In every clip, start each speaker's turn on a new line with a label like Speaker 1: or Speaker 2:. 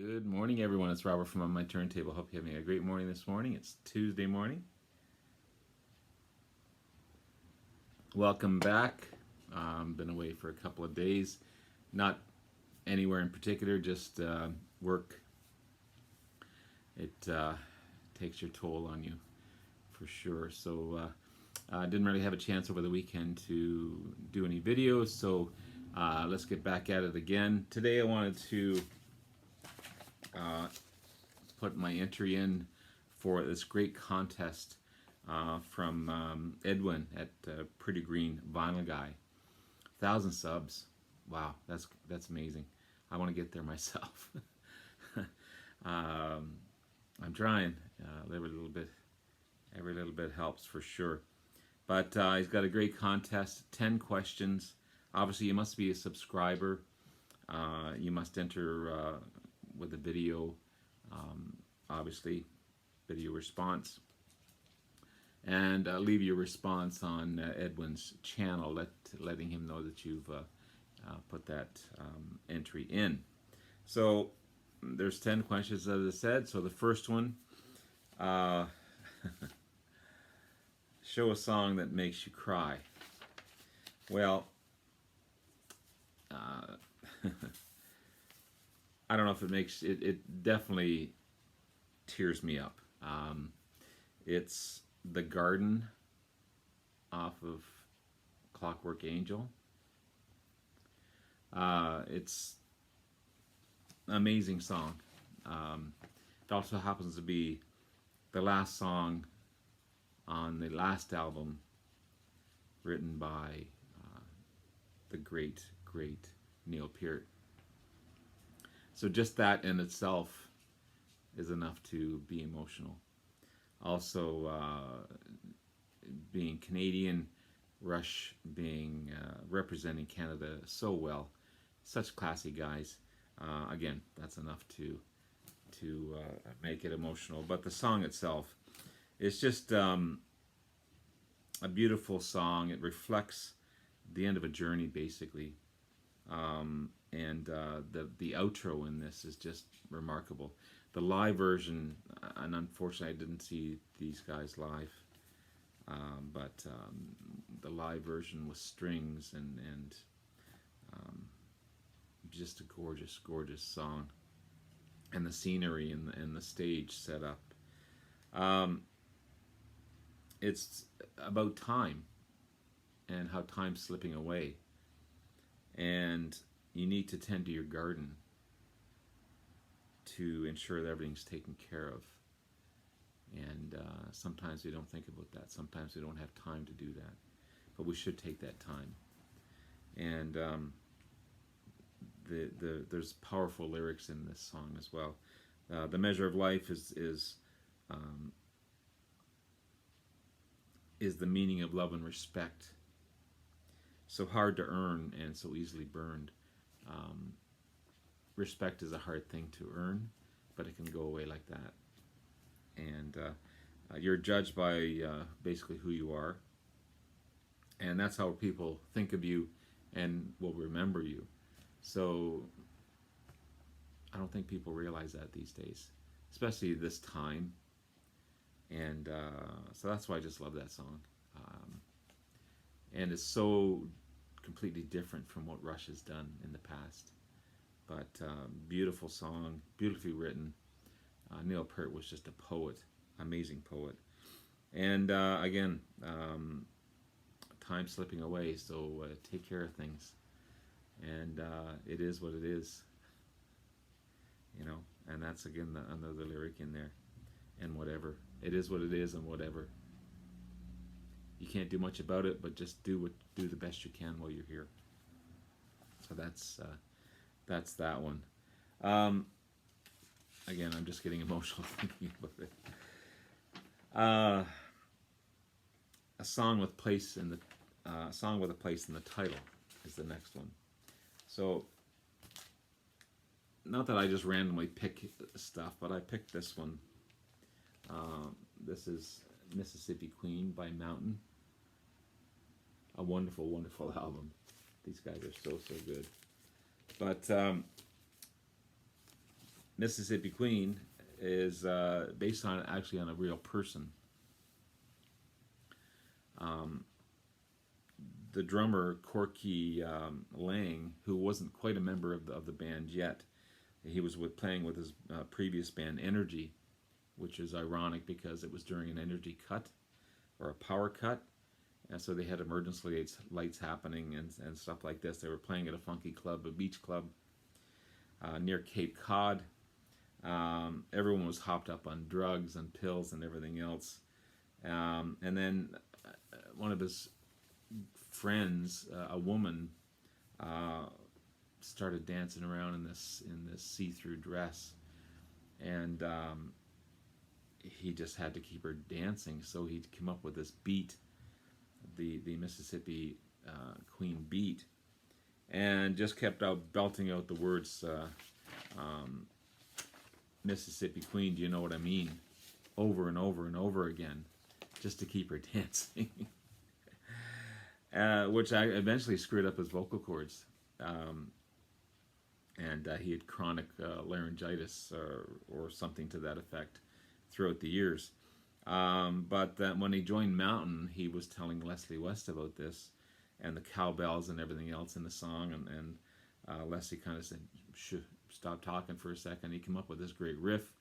Speaker 1: Good morning, everyone. It's Robert from On My Turntable. Hope you're having a great morning this morning. It's Tuesday morning. Welcome back. Been away for a couple of days. Not anywhere in particular, just work. It takes your toll on you for sure. So I didn't really have a chance over the weekend to do any videos. So let's get back at it again. Today I wanted to put my entry in for this great contest from Edwin at Pretty Green Vinyl Guy. 1,000 subs. Wow, that's amazing. I want to get there myself. I'm trying. Every little bit helps for sure. But he's got a great contest. 10 questions. Obviously, you must be a subscriber. You must enter with a video, obviously, video response, and leave your response on Edwin's channel, letting him know that you've put that entry in. So there's 10 questions, as I said. So the first one, show a song that makes you cry. Well, I don't know if it makes it. It definitely tears me up. It's "The Garden" off of Clockwork Angel. It's an amazing song. It also happens to be the last song on the last album written by the great Neil Peart. So just that in itself is enough to be emotional. Also, being Canadian, Rush being representing Canada so well, such classy guys. Again, that's enough to make it emotional. But the song itself is just a beautiful song. It reflects the end of a journey, basically. And the outro in this is just remarkable. The live version, and unfortunately I didn't see these guys live, but the live version with strings and just a gorgeous song, and the scenery and the stage set up. It's about time and how time's slipping away, and you need to tend to your garden to ensure that everything's taken care of. And sometimes we don't think about that. Sometimes we don't have time to do that. But we should take that time. And there's powerful lyrics in this song as well. The measure of life is the meaning of love and respect. So hard to earn and so easily burned. Respect is a hard thing to earn, but it can go away like that. And you're judged by basically who you are, and that's how people think of you and will remember you. So I don't think people realize that these days, especially this time. And so that's why I just love that song. And it's so completely different from what Rush has done in the past. But beautiful song, beautifully written. Neil Peart was just a poet, amazing poet. And again, time slipping away, so take care of things. And it is what it is, you know. And that's again another lyric in there. And whatever, it is what it is, and whatever. You can't do much about it, but just do the best you can while you're here. So that's that one. Again, I'm just getting emotional thinking about it. A song with place in the song with a place in the title is the next one. So, not that I just randomly pick stuff, but I picked this one. This is Mississippi Queen by Mountain. A wonderful album. These guys are so good. But Mississippi Queen is based on actually on a real person. Um, the drummer Corky Lang, who wasn't quite a member of the band yet, he was playing with his previous band Energy, which is ironic because it was during an energy cut or a power cut, and so they had emergency lights happening and stuff like this. They were playing at a funky club, a beach club near Cape Cod. Everyone was hopped up on drugs and pills and everything else. And then one of his friends, a woman, started dancing around in this see-through dress, and he just had to keep her dancing. So he came up with this beat, the Mississippi Queen beat, and just kept belting out the words, Mississippi Queen, do you know what I mean? Over and over and over again, just to keep her dancing. Which I eventually screwed up his vocal cords. And he had chronic laryngitis or something to that effect throughout the years. But when he joined Mountain, he was telling Leslie West about this and the cowbells and everything else in the song. And Leslie kind of said, stop talking for a second. He came up with this great riff,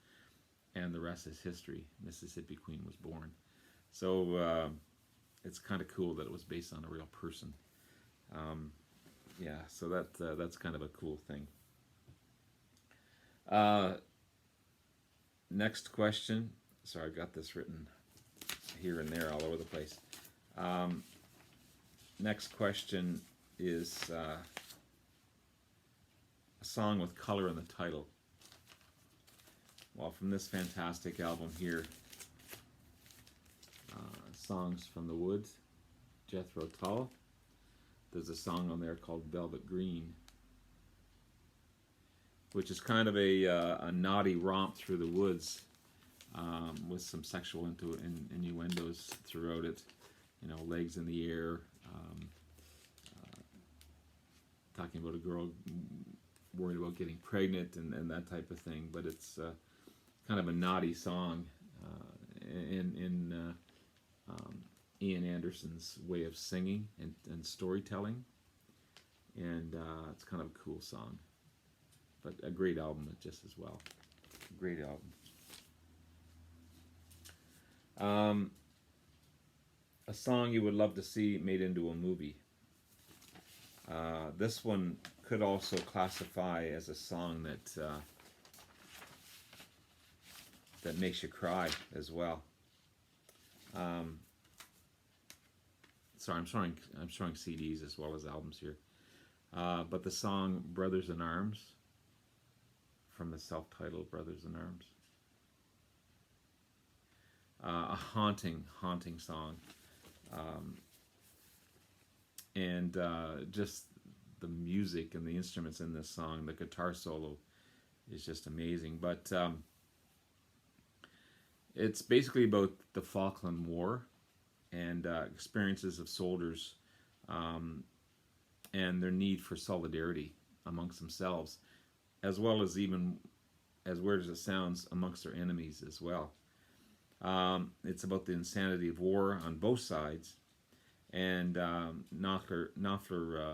Speaker 1: and the rest is history. Mississippi Queen was born. So it's kind of cool that it was based on a real person. Yeah, so that's kind of a cool thing. Next question. Sorry, I've got this written here and there all over the place. Next question is a song with color in the title. Well, from this fantastic album here, Songs from the Woods, Jethro Tull, there's a song on there called Velvet Green, which is kind of a naughty romp through the woods, with some sexual innuendos throughout it. You know, legs in the air, talking about a girl worried about getting pregnant and that type of thing. But it's kind of a naughty song in Ian Anderson's way of singing and storytelling. And it's kind of a cool song. But a great album just as well. Great album. A song you would love to see made into a movie. This one could also classify as a song that makes you cry as well. Sorry, I'm showing CDs as well as albums here. But the song "Brothers in Arms" from the self-titled "Brothers in Arms," a haunting song, and just the music and the instruments in this song, the guitar solo is just amazing. But it's basically about the Falkland War and experiences of soldiers and their need for solidarity amongst themselves, as well as, even as weird as it sounds, amongst their enemies as well. It's about the insanity of war on both sides, and Mark Knopfler,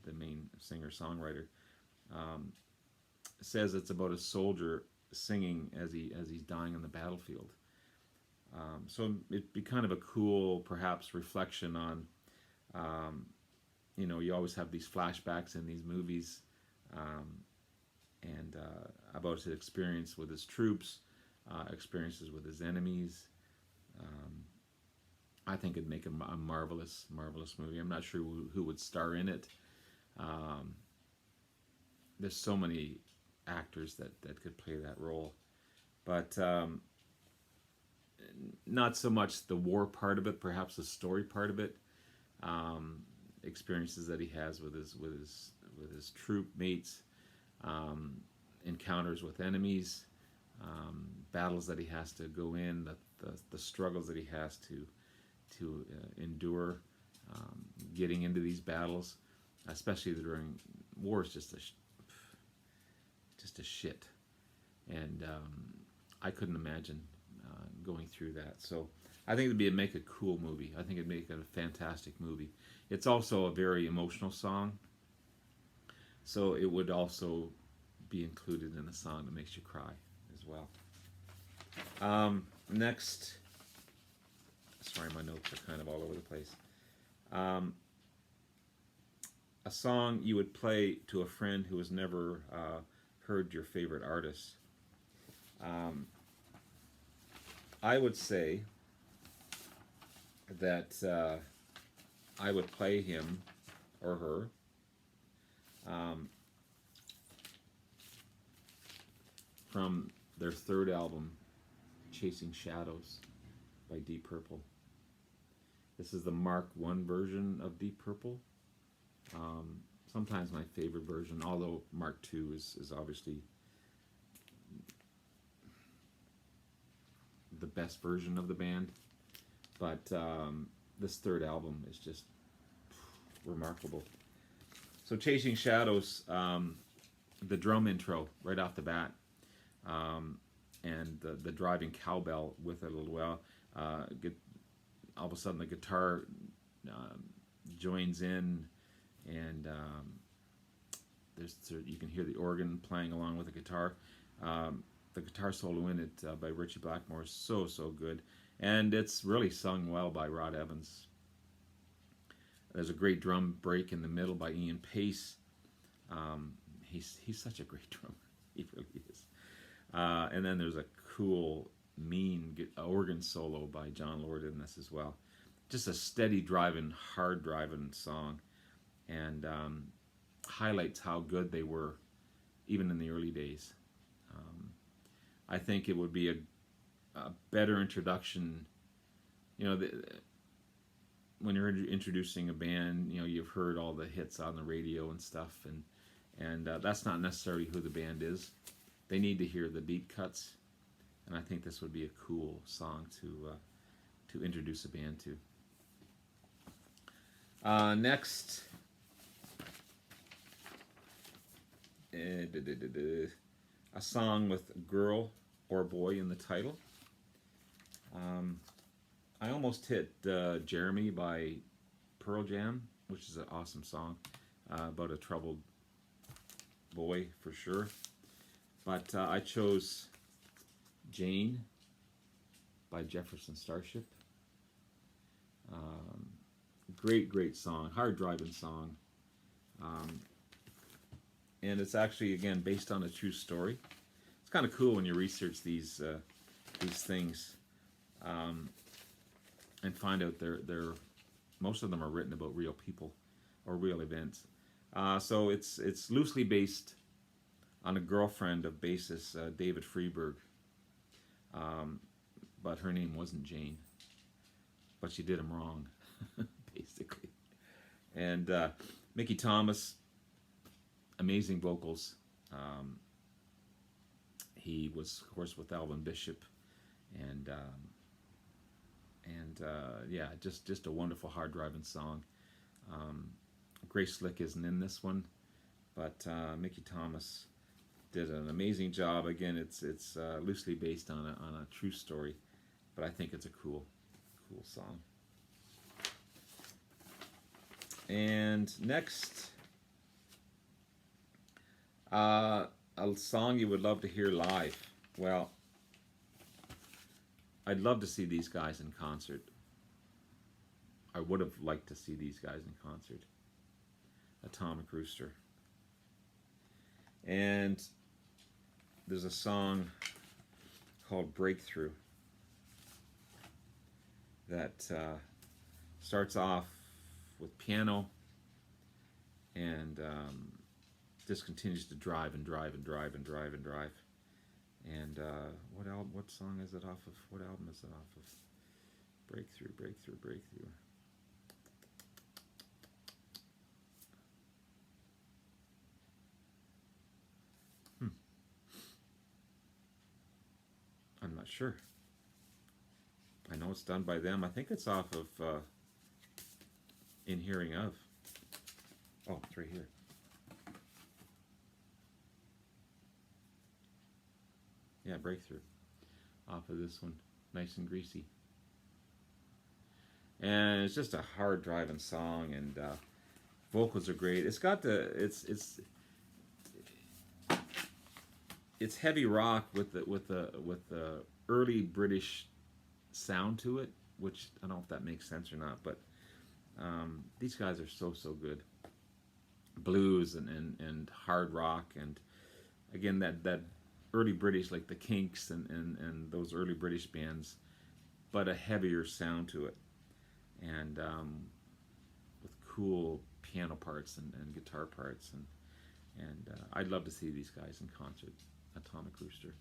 Speaker 1: the main singer-songwriter, says it's about a soldier singing as he's dying on the battlefield. So it'd be kind of a cool, perhaps, reflection on, you always have these flashbacks in these movies, and about his experience with his troops, experiences with his enemies. I think it'd make a marvelous movie. I'm not sure who would star in it. There's so many actors that could play that role, but not so much the war part of it, perhaps the story part of it. Experiences that he has with his troop mates, encounters with enemies, battles that he has to go in, the struggles that he has to endure, getting into these battles, especially during war, is just a shit. And I couldn't imagine going through that. So I think it'd make a cool movie. I think it'd make it a fantastic movie. It's also a very emotional song, so it would also be included in a song that makes you cry as well. Next, sorry, my notes are kind of all over the place. A song you would play to a friend who has never heard your favorite artist. I would say that I would play him or her from their third album, Chasing Shadows by Deep Purple. This is the Mark I version of Deep Purple. Sometimes my favorite version, although Mark II is obviously the best version of the band. But this third album is just remarkable. So Chasing Shadows, the drum intro right off the bat, and the driving cowbell with it as well. All of a sudden the guitar joins in, and you can hear the organ playing along with the guitar. The guitar solo in it by Richie Blackmore is so good, and it's really sung well by Rod Evans. There's a great drum break in the middle by Ian Pace. He's such a great drummer. He really is. And then there's a cool, mean organ solo by John Lord in this as well. Just a steady driving, hard driving song, and highlights how good they were, even in the early days. I think it would be a better introduction. When you're introducing a band, you've heard all the hits on the radio and stuff, and that's not necessarily who the band is. They need to hear the deep cuts, and I think this would be a cool song to introduce a band to. Next, a song with girl or boy in the title. I almost hit Jeremy by Pearl Jam, which is an awesome song about a troubled boy for sure. But I chose Jane by Jefferson Starship. Great song, hard driving song. And it's actually, again, based on a true story. It's kind of cool when you research these things and find out they're most of them are written about real people or real events. So it's loosely based on a girlfriend of bassist David Freeberg, but her name wasn't Jane, but she did him wrong, basically. And Mickey Thomas, amazing vocals. He was, of course, with Alvin Bishop, and yeah, just a wonderful hard driving song. Grace Slick isn't in this one, but Mickey Thomas did an amazing job. Again, it's loosely based on a true story, but I think it's a cool song. And next, a song you would love to hear live. Well, I'd love to see these guys in concert. I would have liked to see these guys in concert. Atomic Rooster. And there's a song called Breakthrough that starts off with piano and just continues to drive and drive and drive and drive and drive. And what song is it off of? What album is it off of? Breakthrough. I'm not sure. I know it's done by them. I think it's off of In Hearing Of. Oh, it's right here. Yeah, Breakthrough off of this one. Nice and greasy. And it's just a hard driving song, and vocals are great. It's got the it's heavy rock with the early British sound to it, which I don't know if that makes sense or not, but these guys are so good. Blues and hard rock, and again that early British, like the Kinks and those early British bands, but a heavier sound to it, and with cool piano parts and guitar parts, and I'd love to see these guys in concert. Atomic Rooster.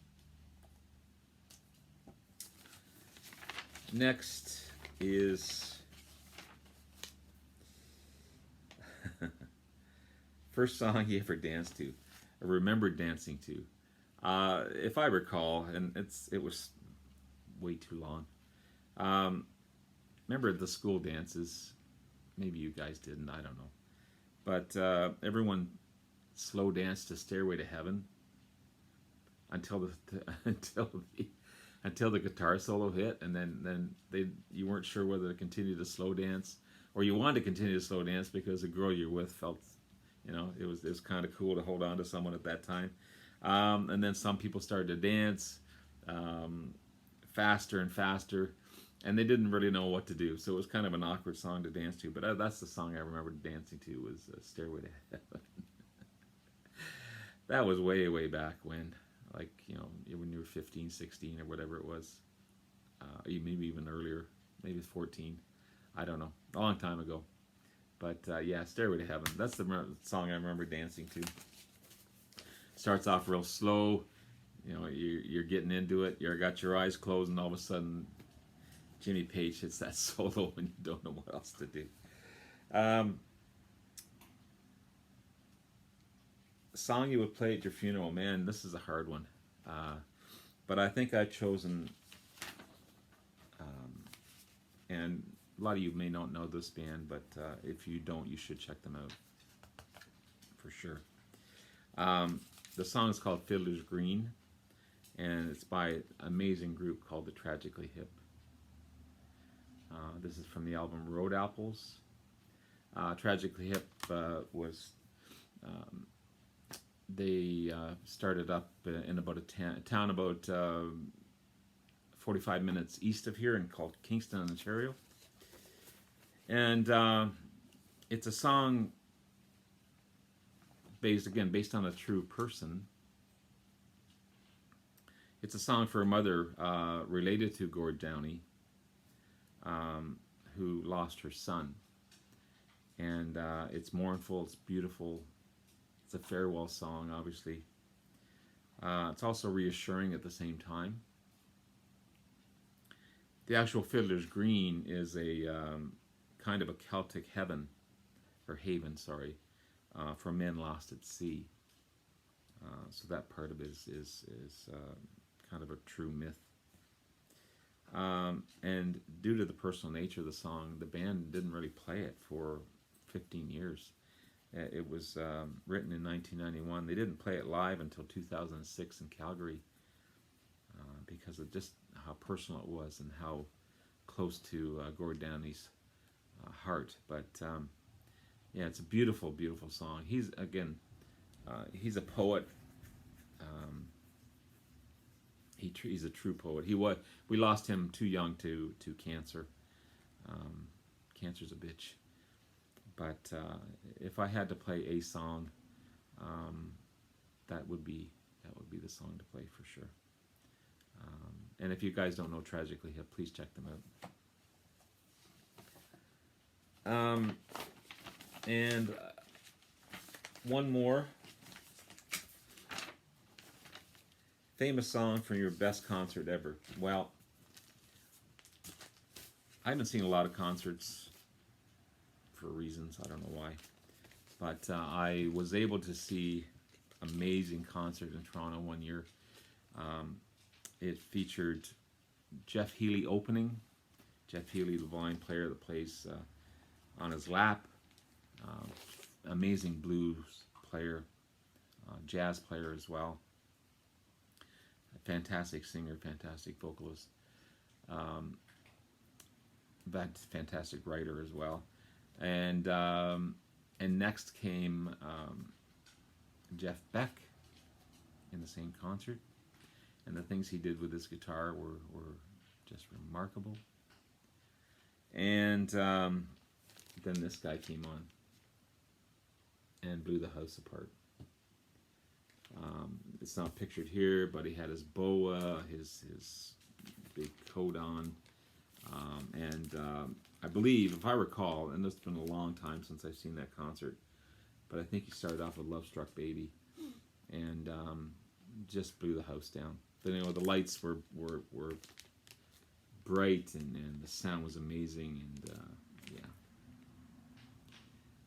Speaker 1: Next is first song you ever danced to, or remembered dancing to. If I recall, and it was way too long. Remember the school dances? Maybe you guys didn't. I don't know. But everyone slow danced to "Stairway to Heaven" until until the guitar solo hit, and then you weren't sure whether to continue to slow dance, or you wanted to continue to slow dance because the girl you're with felt, it was kind of cool to hold on to someone at that time. And then some people started to dance faster and faster, and they didn't really know what to do. So it was kind of an awkward song to dance to. But that's the song I remember dancing to, was "Stairway to Heaven." That was way back when, like, when you were 15, 16, or whatever it was. Maybe even earlier. Maybe 14. I don't know. A long time ago. But yeah, "Stairway to Heaven." That's the song I remember dancing to. Starts off real slow. You're getting into it. You got your eyes closed, and all of a sudden, Jimmy Page hits that solo, and you don't know what else to do. Song you would play at your funeral. Man, this is a hard one. But I think I've chosen, and a lot of you may not know this band, but if you don't, you should check them out for sure. The song is called "Fiddlers Green," and it's by an amazing group called the Tragically Hip. This is from the album Road Apples. Tragically Hip was they started up in about a town about 45 minutes east of here, and called Kingston, Ontario. And it's a song based on a true person. It's a song for a mother related to Gord Downey, who lost her son. And it's mournful, it's beautiful. It's a farewell song, obviously. It's also reassuring at the same time. The actual Fiddler's Green is a kind of a Celtic haven, for men lost at sea. So that part of it is kind of a true myth. And due to the personal nature of the song, the band didn't really play it for 15 years. It was written in 1991. They didn't play it live until 2006 in Calgary because of just how personal it was and how close to Gord Downey's heart. But yeah, it's a beautiful, beautiful song. He's a poet. He's a true poet. We lost him too young to cancer. Cancer's a bitch. But if I had to play a song, that would be the song to play for sure. And if you guys don't know Tragically Hip, please check them out. And one more famous song from your best concert ever. Well, I haven't seen a lot of concerts for reasons, I don't know why, but I was able to see amazing concert in Toronto one year. It featured Jeff Healey opening. Jeff Healey, the violin player that plays on his lap. Amazing blues player, jazz player as well. Fantastic singer, fantastic vocalist, but fantastic writer as well. And next came Jeff Beck in the same concert, and the things he did with his guitar were just remarkable. And then this guy came on and blew the house apart. It's not pictured here, but he had his boa, his big coat on, and I believe, if I recall, and it's been a long time since I've seen that concert, but I think he started off with "Love Struck Baby," and just blew the house down. But, you know, the lights were bright, and the sound was amazing,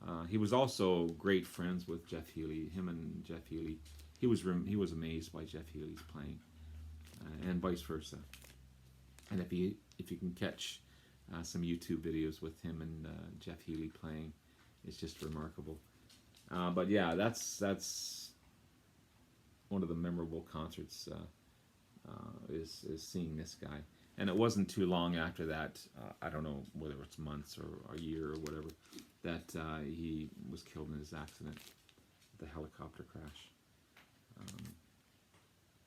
Speaker 1: and he was also great friends with Jeff Healey. Him and Jeff Healey, he was amazed by Jeff Healey's playing, and vice versa. And if you can catch some YouTube videos with him and Jeff Healey playing, it's just remarkable. But yeah, that's one of the memorable concerts. Is seeing this guy, and it wasn't too long after that. I don't know whether it's months or a year or whatever, that he was killed in his accident, the helicopter crash.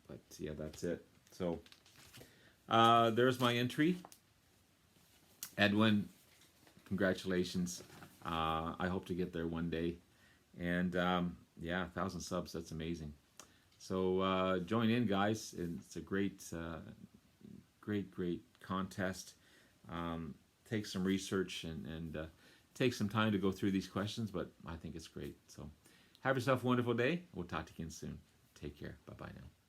Speaker 1: But yeah, that's it. So there's my entry. Edwin, congratulations. I hope to get there one day, and yeah, 1,000 subs. That's amazing. So join in, guys. It's a great contest. Take some research and take some time to go through these questions, but I think it's great. So have yourself a wonderful day. We'll talk to you again soon. Take care. Bye-bye now.